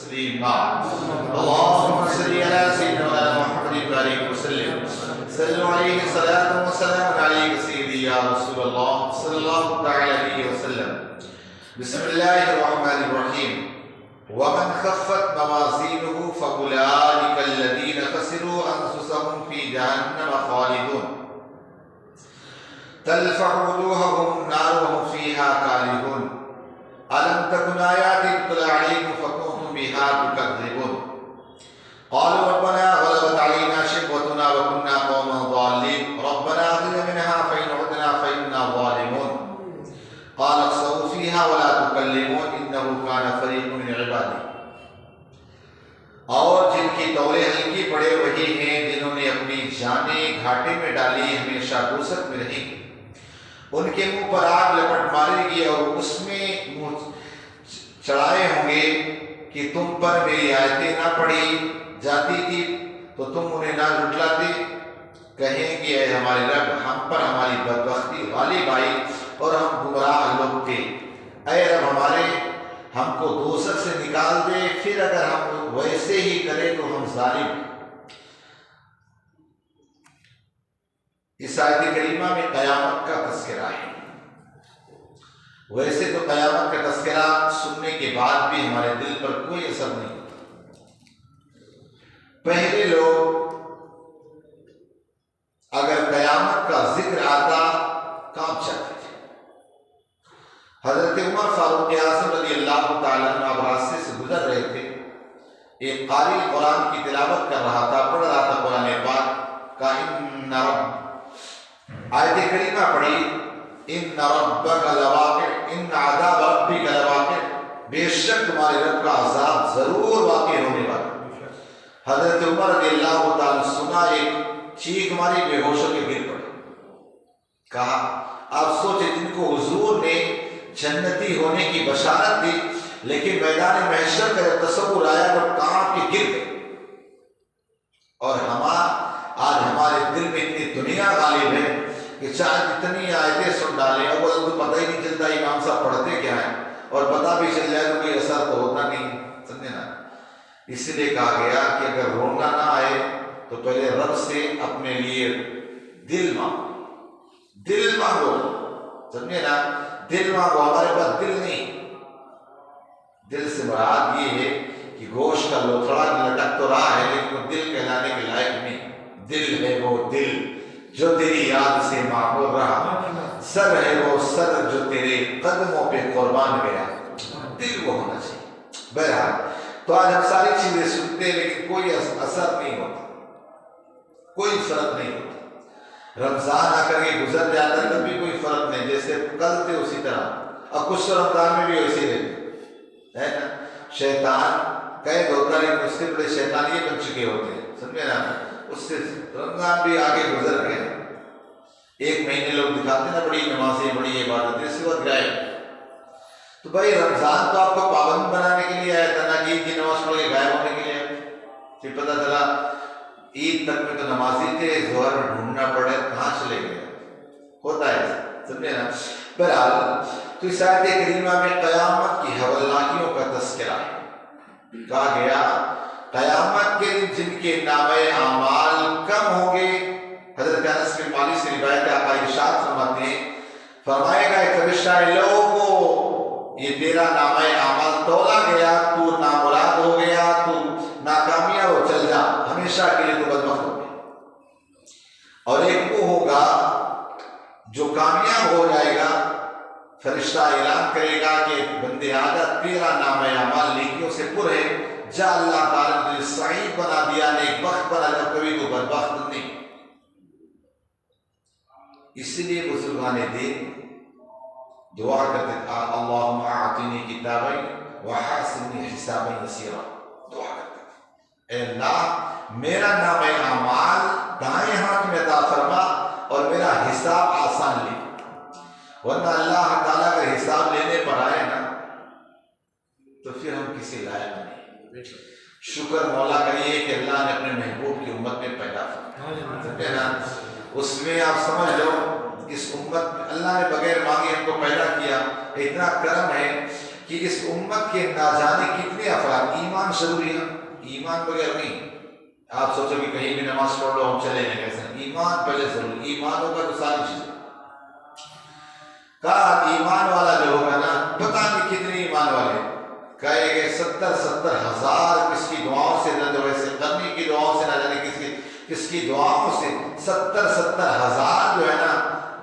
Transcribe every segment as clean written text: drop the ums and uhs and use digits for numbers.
تسليما اللهم صل على سيدنا محمد وآله وسلم صلوا عليه صلاة وسلام عليك سيدي يا رسول الله صلى الله تعالى عليه وسلم بسم الله الرحمن الرحيم ومن خفت موازينه فأولئك الذين خسروا أنفسهم في جهنم خالدون تلفح وجوههم النار وهم فيها كالحون ألم تكن آياتي تتلى عليكم فكنتم بها تكذبون قالوا ربنا غلبت علينا شقوتنا وكنا قوما ضالين ربنا أخرجنا منها فإن عدنا فإنا ظالمون قال اخسئوا فيها ولا تكلمون إنه كان فريق من عبادي اور جن کی طولیں ہلکی پڑے وہی ہیں جنہوں نے اپنی جانیں گھاٹے میں ڈالی ہمیشہ دوزخ میں رہیں ان کے منہ پر آگ لپٹ مارے گی اور اس میں منہ چڑھائے ہوں گے کہ تم پر میری آیتیں نہ پڑھی جاتی تھی تو تم انہیں نہ جھٹلاتے کہیں گے اے ہمارے رب ہم پر ہماری بدبختی غالب آئی اور ہم گمراہ لوگ تھے اے رب ہمارے ہم کو دوزخ سے نکال دے پھر اگر ہم ویسے ہی کریں تو ہم ظالم ہیں۔ اس آیت کریمہ میں قیامت کا تذکرہ ہے۔ ویسے تو قیامت کا تذکرہ سننے کے بعد بھی ہمارے دل پر کوئی اثر نہیں ہوتا۔ پہلے لوگ اگر قیامت کا ذکر آتا کانپ جاتے تھے۔ حضرت عمر فاروق اعظم رضی اللہ تعالیٰ عنہ اب راستے سے گزر رہے تھے، ایک قاری قرآن کی تلاوت کر رہا تھا، پڑھ رہا تھا قرآن پاک کا ان رب، آیت کریمہ پڑھی ان ربک لواقع ان عذاب ربک لواقع، بے شک تمہارے رب کا عذاب ضرور واقع ہونے والا۔ حضرت عمر رضی اللہ تعالیٰ سنا، ایک چیخ ماری، بے ہوش ہو کے گر پڑے۔ کہا آپ سوچیں جن کو حضور نے جنتی ہونے کی بشارت دی لیکن میدان محشر کا تصور آیا تو کانپ کے گر گئے، اور آج ہمارے دل میں اتنی دنیا غالب ہے کہ چاہے جتنی آیتیں سن ڈالیں اول تو پتہ ہی نہیں چلتا امام صاحب پڑھتے کیا ہیں، اور پتہ بھی چل جائے تو کوئی اثر تو ہوتا نہیں، سمجھے نا۔ اس لیے کہا گیا کہ اگر رونا نہ آئے تو پہلے رب سے اپنے لیے دل مانگو، سمجھے نا، دل مانگو۔ ہمارے پاس دل نہیں، دل سے مراد یہ ہے کہ گوشت کا لوتھڑا لٹک تو رہا ہے لیکن وہ دل کہلانے کے لائق نہیں۔ دل ہے وہ دل جو تیری یاد سے معمور رہا، سر ہے وہ سر جو تیرے قدموں پہ قربان گیا، دل وہ ہونا چاہیے۔ بہرحال تو آج ہم ساری چیزیں سنتے ہیں لیکن کوئی اثر نہیں ہوتا، کوئی فرق نہیں ہوتا۔ رمضان آ کر کے گزر جاتا ہے تب بھی کوئی فرق نہیں، جیسے کل تھے اسی طرح، اب کچھ رمضان میں بھی ویسے رہتے ہے نا۔ شیطان قید ہوتا ہے لیکن اس سے بڑے شیطان یہ بن چکے ہوتے ہیں، سمجھے نا۔ اس سے رمضان بھی آگے گزر گئے، ایک مہینے لوگ دکھاتے نا بڑی نمازیں بڑی عبادتیں، اس کے بعد گائے۔ تو بھائی رمضان تو آپ کو پابند بنانے کے لیے آیا تھا نا، عید کی نماز پڑھ کے غائب ہونے کے لیے، پھر پتہ چلا عید تک میں تو نمازی تھے، ظہر میں ڈھونڈنا پڑے کہاں چلے گئے، ہوتا ہے، سمجھے نا۔ بہرحال تو اس آیت کریمہ میں قیامت کی ہولناکیوں کا تذکرہ ہے۔ کہا گیا قیامت کے دن جن کے نامۂ اعمال کم ہوں گے، حضرت انس بن مالک سے روایت ہے، آقا ارشاد فرماتے ہیں، فرمائے گا ایک فرشتہ لوگوں یہ تیرا نامۂ اعمال تولا گیا، تو نامراد ہو گیا، تو ناکامیاب ہو، چل جا، ہمیشہ کے لیے تو بدبخت ہو گیا۔ اور ایک وہ ہوگا جو کامیاب ہو جائے گا، فرشتہ اعلان کرے گا کہ بندے آدھا تیرا نامۂ اعمال نیکیوں سے پر ہے، جا اللہ تعالیٰ نے تجھے سعید بنا دیا، نیک بخت بنا دیا، کبھی تو بدبخت نہیں۔ اس لیے بزرگان دین دعا کرتے تھا اللہم اعطنی کتابی وحاسبنی حسابا یسیرا، دعا کرتے تھے اے اللہ میرا نامۂ اعمال دائیں ہاتھ میں عطا فرما اور میرا حساب آسان لے، ورنہ اللہ تعالیٰ کا حساب لینے پر آئے نا تو پھر ہم کسی لائق نہیں۔ شکر مولا کریے کہ اللہ نے اپنے محبوب کی امت میں پیدا فرمایا، اس میں آپ سمجھ لو اس امت میں اللہ نے بغیر مانگے ہم کو پیدا کیا، اتنا کرم ہے کہ اس امت کے نہ جانے کتنے افراد ایمان ضروری ہے، ایمان بغیر نہیں۔ آپ سوچو کہ کہیں بھی نماز پڑھ لو ہم چلے جائیں، کیسے؟ ایمان پہلے ضروری، ایمان ہوگا تو ساری چیزیں۔ کہا ایمان والا جو ہوگا نا، پتہ نہیں کتنے ایمان والے کہے گے 70 ہزار کس کی دعاؤں سے، نہ ویسے قرنی کی دعاؤں سے، نہ جانے کس کی دعاؤں سے 70 ہزار جو ہے نا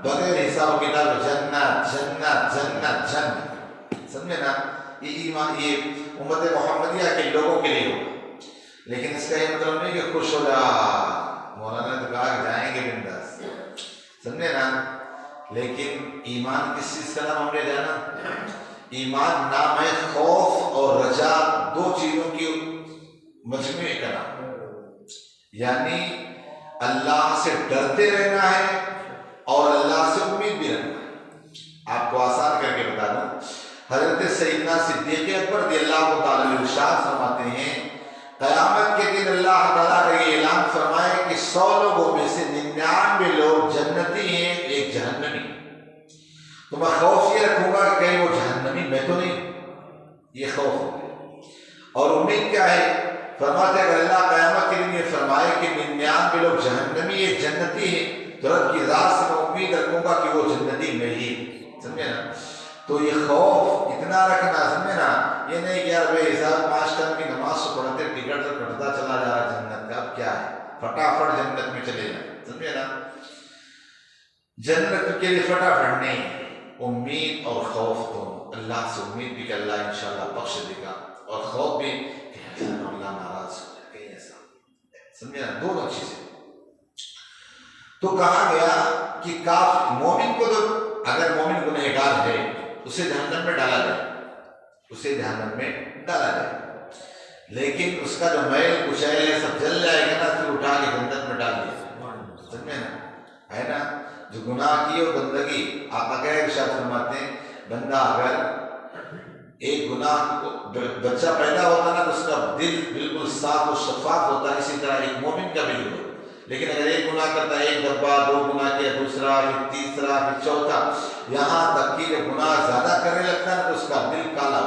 بغیر حساب کتاب جنت جنت جنت جنت، سمجھے نا؟ یہ ایمان یہ امت محمدیہ کے لوگوں کے لیے ہوگا، لیکن اس کا یہ مطلب نہیں کہ خوش ہو جا، مولانا نے کہا کہ جائیں گے بنداس، سمجھے نا؟ لیکن ایمان کس چیز کا نام ہم نے جانا؟ ایمان نام ہے خوف اور رجا، دو چیزوں کی مجموعے کا نام، یعنی اللہ سے ڈرتے رہنا ہے اور اللہ سے امید بھی رکھنا ہے۔ آپ کو آسان کر کے بتا دوں، حضرت سیدنا صدیق اکبر رضی اللہ تعالیٰ عنہ ارشاد فرماتے ہیں قیامت کے دن اللہ تعالیٰ نے یہ اعلان فرمائے کہ 100 لوگوں میں سے 99 لوگ جنتی ہیں، ایک جہنمی، تو میں خوف یہ رکھوں گا کہ کہیں وہ جہنمی میں تو نہیں، یہ خوف ہو گیا۔ اور امید کیا ہے؟ فرماتے اگر اللہ قیامت کے دن یہ فرمائے کہ 99 لوگ جہنمی ایک جنتی ہیں، تو رب کی ذات سے میں امید رکھوں گا کہ وہ جنتی میں ہی، سمجھے نا؟ تو یہ خوف اتنا رکھنا، سمجھے نا؟ یہ نہیں کہ یار بھائی حساب 5 ٹائم کی نماز سے پڑھتے ٹکٹ تو کٹتا چلا جا رہا جنت کا، اب کیا ہے، فٹافٹ جنت میں چلے جائیں، سمجھے نا؟ جنت کے لیے فٹافٹ نہیں، امید اور خوف دونوں، اللہ سے امید بھی کہ اللہ انشاءاللہ بخش دے گا، اور خوف بھی کہ اللہ ناراض ہو جائے کہیں ایسا، سمجھے نا؟ دونوں چیزیں۔ تو کہا گیا کہ کافر مومن کو تو اگر مومن گنہگار ہے اسے جہنم میں ڈالا جائے، اسے جہنم میں ڈالا جائے، لیکن اس کا جو میل کچیل ہے سب جل جائے گا نا، پھر اٹھا کے جنت میں ڈال دیا، سمجھے نا؟ ہے نا؟ جو گناہ کی اور گندگی، آپ اگر ارشاد فرماتے ہیں بندہ اگر ایک گناہ بچہ پیدا ہوتا نا تو اس کا دل بالکل صاف و شفاف ہوتا ہے، اسی طرح ایک مومن کا بھی دل ہوتا ہے، لیکن اگر ایک گناہ کرتا ہے، ایک دفعہ 2 گناہ کیا، دوسرا پھر تیسرا پھر چوتھا، یہاں تک کہ جب گناہ زیادہ کرنے لگتا ہے تو اس کا دل کالا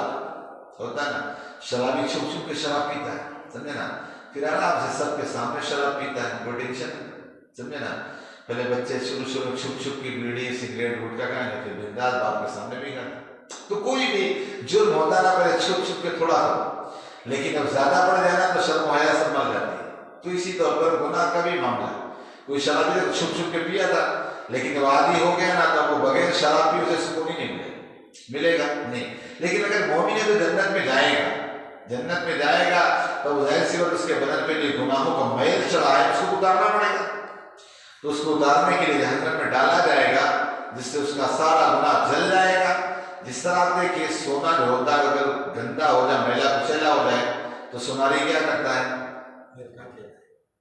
ہوتا ہے نا۔ شرابی چھپ چھپ کے شراب پیتا ہے، سمجھے نا؟ پھر آرام سے سب کے سامنے شراب پیتا ہے، کوئی ٹینشن نہیں، سمجھے نا؟ پہلے بچے شروع میں چھپ چھپ کی بیڑی سگریٹ گٹکا کھائیں گے، پھر بنداس باپ کے سامنے بھی کھاتے۔ تو کوئی بھی جرم ہوتا نا پہلے چھپ چھپ کے تھوڑا کرو، لیکن اب زیادہ بڑھ جائے نا تو شرم و حیا سب مر جاتی ہے۔ تو اسی طور پر گناہ کا بھی معاملہ ہے، کوئی شرابی تو چھپ چھپ کے پیا تھا، لیکن جب عادی ہو گیا نا تو وہ بغیر شراب پی اسے سکون ہی نہیں ملے گا نہیں۔ لیکن اگر مومن ہے تو جنت میں جائے گا، جنت میں جائے گا تو ظاہر سی بات اس کے بدن پہ جو گناہوں کا میل چڑھا ہے اس کو اتارنا پڑے گا، تو اس کو اتارنے کے لیے جہنم میں ڈالا جائے گا، جس سے اس کا سارا گناہ جل جائے گا۔ جس طرح آپ دیکھیے سونا جو ہوتا ہے اگر گندا ہو جائے، میلا کچیلا ہو جائے تو سوناری کیا کرتا ہے؟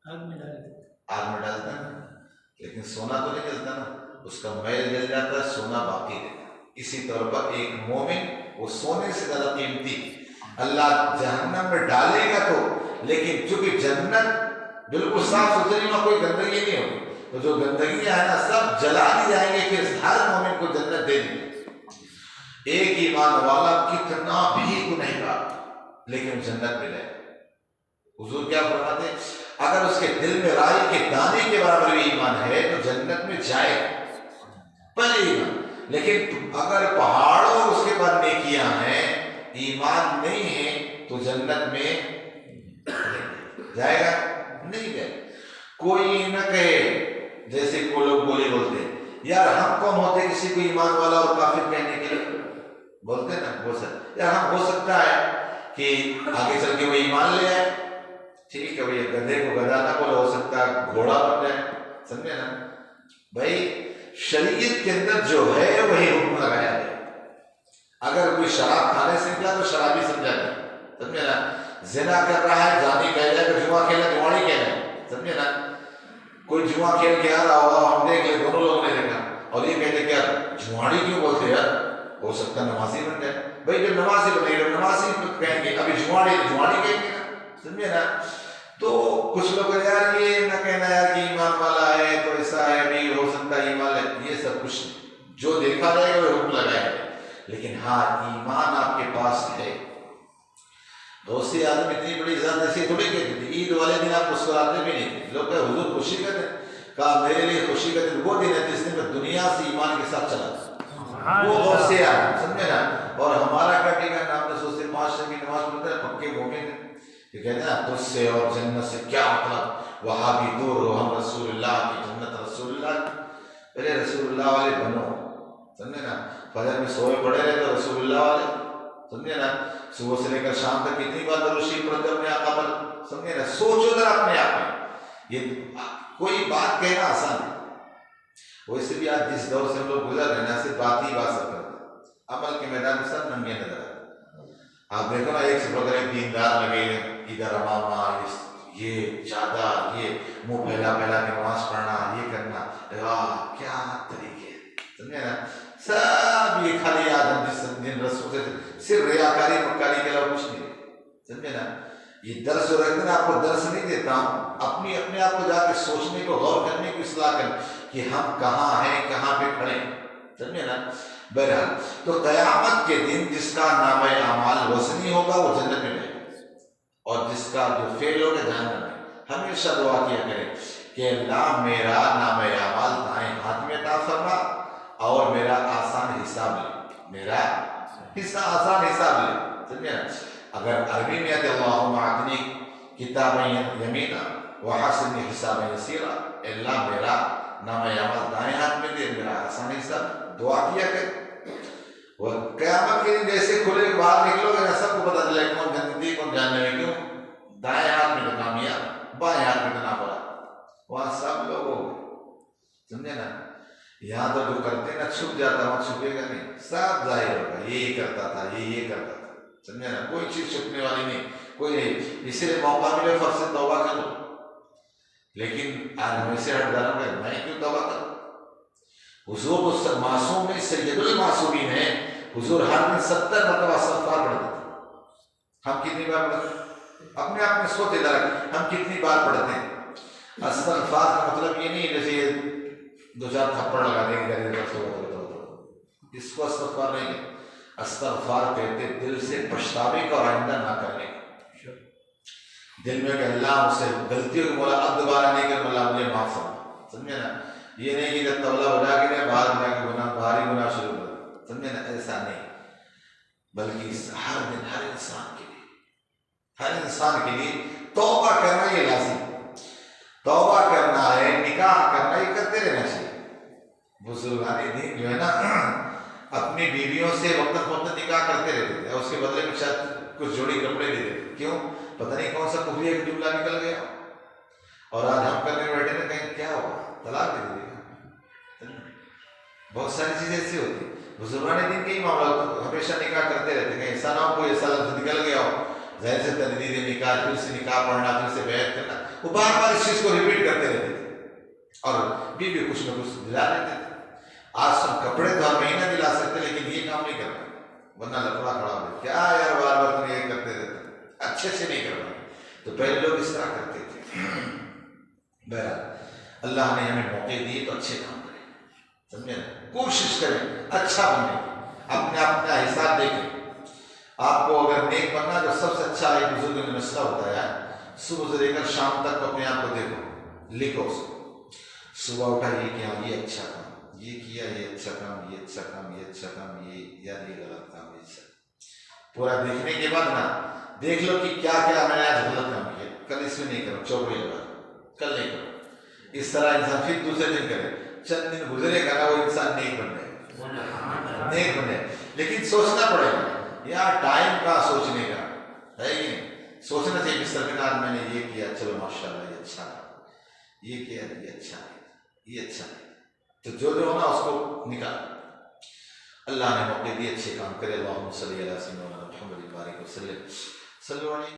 آگ میں ڈالتا ہے، لیکن سونا تو نہیں جلتا نا، اس کا میل جل جاتا ہے، سونا باقی رہتا ہے۔ اسی طور پر ایک مومن وہ سونے سے زیادہ قیمتی اللہ جہنم میں ڈالے گا تو، لیکن چونکہ جنت بالکل صاف ستھری میں کوئی گندگی نہیں ہوگی، تو جو گندگیاں ہیں نا سب جلا دی جائیں گے، پھر ہر مومن کو جنت دے دی۔ ایک ایمان والا کتنا بھی گنہگار لیکن جنت میں جائے۔ حضور کیا فرماتے ہیں؟ اگر اس کے دل میں رائی کے دانے کے برابر بھی ایمان ہے تو جنت میں جائے پہلے ایمان، لیکن اگر پہاڑوں اس کے بعد نیکیاں ہیں، ایمان نہیں ہے تو جنت میں جائے گا نہیں جائے۔ کوئی نہ کہے جیسے کوئی لوگ بولتے یار ہم کون ہوتے کسی کو ایمان والا اور کافر کہنے کے لیے، بولتے نا وہ سر یار ہم ہو سکتا ہے کہ آگے چل کے وہ ایمان لے آئے، ٹھیک ہے بھائی گدھے کو گدھا نہ بولے، ہو سکتا ہے گھوڑا بن جائے، سمجھے نا؟ بھائی شریعت کے اندر جو ہے وہی حکم لگایا ہے۔ اگر کوئی شراب کھانے سے نکلا تو شرابی سمجھا جائے، سمجھے نا؟ زنا کر رہا ہے زانی کہہ جائے، کہ جوا کھیلا جواڑی کہہ جائے، سمجھے نا؟ کوئی جوا کھیل کے آ رہا ہوگا، ہم دیکھ لیں دونوں لوگوں نے دیکھا اور یہ کہتے کہ یار جواڑی کیوں بولتے یار، ہو سکتا ہے نمازی بن جائے۔ بھائی جب نمازی بنے گا نمازی کہیں گے، ابھی جواڑی کہیں گے نا، سمجھے نا؟ تو کچھ لوگ یار یہ نہ کہنا یار کہ ایمان والا ہے تو ایسا ہے بھی ہو سکتا ہے ایمان ہے، یہ سب کچھ جو دیکھا جائے گا وہ حکم لگائے گا، لیکن ہاں ایمان آپ کے پاس ہے، غوث اعظم اتنی بڑی ذات ایسی تھوڑی کہتی تھی، عید والے دن آپ مسکراتے بھی نہیں تھے، لوگ کہے حضور خوشی کا دن، کہا میرے لیے خوشی کا دن وہ دن ہے جس دن میں دنیا سے ایمان کے ساتھ چلا تھا، وہ غوث اعظم، سمجھے نا۔ اور ہمارا کیا ٹھیک ہے، نام تو سوچتے 5 شب کی نماز پڑھتے ہیں، پکے مومن ہیں، یہ کہتے ہیں تجھ سے اور جنت سے کیا مطلب، وہاں بھی دور ہو، ہم رسول اللہ کی جنت رسول اللہ، پہلے رسول اللہ والے بنو، سمجھے نا۔ فجر میں سوئے پڑے رہے تو رسول اللہ والے، سمجھے نا۔ صبح سے لے کر شام تک کتنی بار درود شریف پڑھتے اپنے آقا پر، سمجھے نا۔ سوچو ذرا اپنے آپ میں، یہ کوئی بات کہنا آسان ہے، ویسے بھی آج جس دور سے ہم لوگ گزر رہے ہیں، صرف بات ہی بات سب کرتے ہیں، عمل کے میدان میں سب ننگے نظر آتے ہیں۔ آپ دیکھو نا، ایک سے بڑھ کر ایک دیندار لگے ہیں، ادھر امامہ، یہ چادر، یہ منہ پھیلا پھیلا کے نماز پڑھنا، یہ کرنا، کیا طریقے، سمجھے نا۔ سب یہ خالی آدم جن رسول سے صرف ریاکاری مکاری کے علاوہ کچھ نہیں، سمجھے نا۔ یہ درس جو رکھتے نا، آپ کو درس نہیں دیتا ہوں، اپنے آپ کو جا کے سوچنے کو، غور کرنے کو، اصلاح کرنے کہ ہم کہاں ہیں، کہاں پہ کھڑے ہیں، سمجھے نا۔ بہرحال تو قیامت کے دن جس کا نام اعمال وزنی ہوگا وہ جنت میں جائے گا، اور جس کا جو فیل ہوگا جہنم میں۔ ہمیشہ دعا کیا کریں کہ اللہ میرا نام اعمال دائیں ہاتھ میں عطا فرما اور میرا آسان حساب لے، میرا آسان حساب لے، سمجھے نا۔ اگر عربی میں آتے اللہم اعطنی کتابا یمینا وحسبنی حسابا یسیرا، اللہ میرا نام اعمال دائیں ہاتھ میں دے، میرا آسان حساب، دعا کیا کریں۔ اور قیامت کے دن جیسے کھلے کے باہر نکلو گے نا، سب کو پتہ چلے کون جنتی کون جاننے میں، کیوں؟ دائیں ہاتھ میں تو کامیاب، بائیں ہاتھ میں تو ناپڑا، وہاں سب لوگ ہو گئے، سمجھے نا۔ یہاں تو جو کرتے نا چھپ جاتا، وہاں چھپے گا نہیں، سب ظاہر ہوگا، یہ کرتا تھا، یہ کرتا تھا، سمجھے نا۔ کوئی چیز چھپنے والی نہیں، کوئی نہیں۔ اس لیے موقع ملے فرض سے توبہ کرو، لیکن آج ہمیں سے ہٹ جانا کہ میں کیوں توبہ کروں؟ حضور اس معصوم میں سید المعصومین ہیں، حضور ہر دن 70 مرتبہ استغفار پڑھتے تھے۔ ہم کتنی بار پڑھتے ہیں؟ اپنے آپ میں سوچ ادھر ہم کتنی بار پڑھتے ہیں؟ استغفار کا مطلب یہ نہیں جیسے 2-4 تھپڑ لگا دیں گے، اس کو استغفار نہیں ہے۔ استغفار کہتے دل سے پچھتاوے کا اور آئندہ نہ کرنے کا، دل میں کہ اللہ مجھ سے غلطی ہو، مولا اب دوبارہ نہیں کر، مولا مجھے معاف فرما، سمجھے نا۔ یہ نہیں کہ جب طبلہ بجا کے باہر جا کے گناہ بھاری گناہ شروع کر، سمجھے نا، ایسا نہیں، بلکہ ہر دن ہر انسان کے لیے توبہ کرنا یہ لازم، توبہ کرنا ہے، نکاح کرنا، یہ کرتے رہنا چاہیے۔ بزرگان دین جو ہے نا اپنی بیویوں سے وقت وقت نکاح کرتے رہتے تھے، اور اس کے بدلے میں شاید کچھ جوڑی کپڑے دیتے تھے، کیوں؟ پتہ نہیں کون سا کفری ایک جملہ نکل گیا، اور آج ہم کرنے بیٹھے نا کہیں کیا ہوا، طلاق دے دے گا، بہت ساری چیزیں ایسی ہوتی ہیں۔ بزرگان دین کے ہی معاملات ہمیشہ نکاح کرتے رہتے، کہیں ایسا نہ ہو کوئی ایسا لفظ نکل گیا ہو، ظاہر سے تجدید نکاح، پھر سے نکاح پڑھنا، پھر سے بیعت کرنا، وہ بار بار اس چیز کو ریپیٹ کرتے رہتے تھے، اور بیوی کچھ نہ کچھ دلا لیتے تھے۔ آج سب کپڑے تو ہر مہینہ دلا سکتے، لیکن یہ کام نہیں کرتے، ورنہ لفڑا کھڑا ہو کیا یار بار بار تم یہ کرتے رہتے، اچھے سے نہیں کرنا۔ تو پہلے لوگ اس طرح کرتے تھے۔ بہرحال اللہ نے ہمیں موقع دیے تو اچھے کام کریں، سمجھے نا، کوشش کریں اچھا بننے کی، اپنا حساب دیکھیں۔ آپ کو اگر نیک بننا تو سب سے اچھا ایک بزرگ نے مسئلہ ہوتا ہے، صبح سے لے کر شام تک اپنے آپ کو دیکھو، لکھو اس کو، صبح اٹھا یہ کیا، یہ اچھا کام، یہ کیا، یہ اچھا کام، یہ اچھا کام، یہ اچھا کام، یہ یار یہ غلط کام، یہ اچھا۔ پورا دیکھنے کے بعد نا دیکھ لو کہ کیا کیا میں نے آج غلط کام کیا، کل اس میں نہیں کرو، چوکڑی لگا کل نہیں کرو۔ اس طرح انسان پھر دوسرے دن کرے، چند دن گزرے گا نا وہ انسان نیک بن جائے، نیک بن جائے۔ لیکن سوچنا پڑے گا یار، ٹائم کا سوچنے کا ہے کہ نہیں، سوچنا چاہیے کہ سرکار میں نے یہ کیا، چلو ماشاءاللہ یہ اچھا ہے، یہ کیا، یہ اچھا ہے، یہ اچھا ہے، تو جو ہونا اس کو نکال۔ اللہ نے موقع دیے اچھے کام کرے۔ اللہم صلی علی سیدنا محمد وسلم، صلی اللہ علیہ